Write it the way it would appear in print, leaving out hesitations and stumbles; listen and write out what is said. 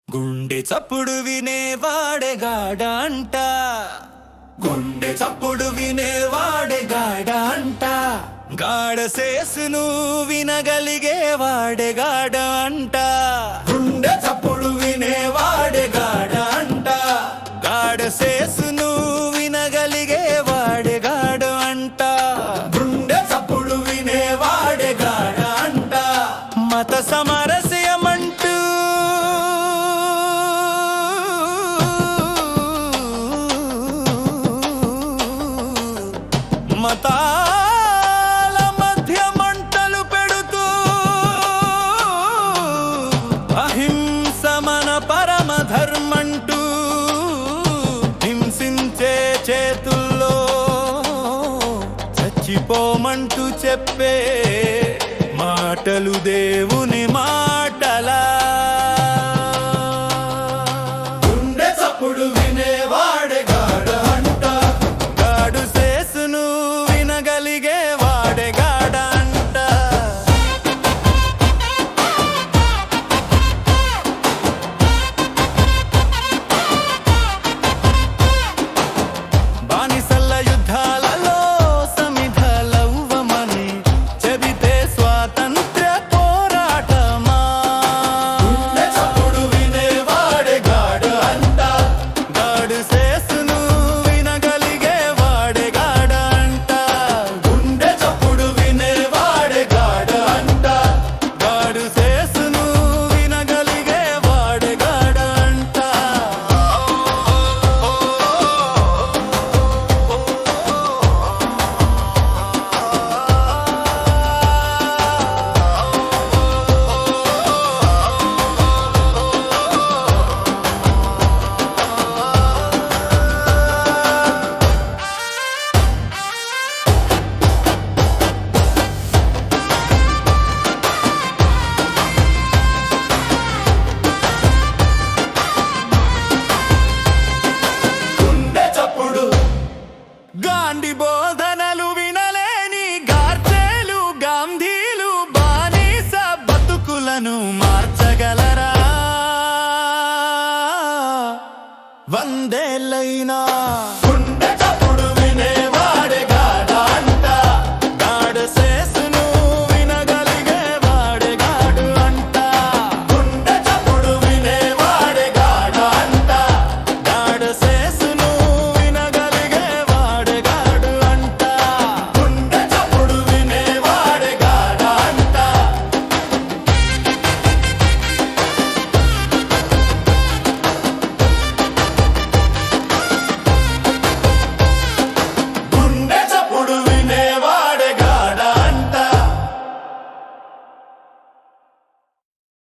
గుండె చప్పుడు వినేవాడే గాడ అంట, గుండె చప్పుడు వినేవాడే గాడ అంట, గాడ సేసును వినగలిగేవాడే గాడ అంట. గుండె చప్పుడు వినేవాడే గాడ అంట, గాడ సేసును వినగలిగేవాడే గాడ అంట. గుండె చప్పుడు వినేవాడే గాడ అంట. మత సమరస్యమంటూ మతాల మధ్య మంటలు పెడుతూ అహింస మన పరమ ధర్మంటూ హింసించే చేతుల్లో చచ్చిపోమంటూ చెప్పే మాటలు దేవుని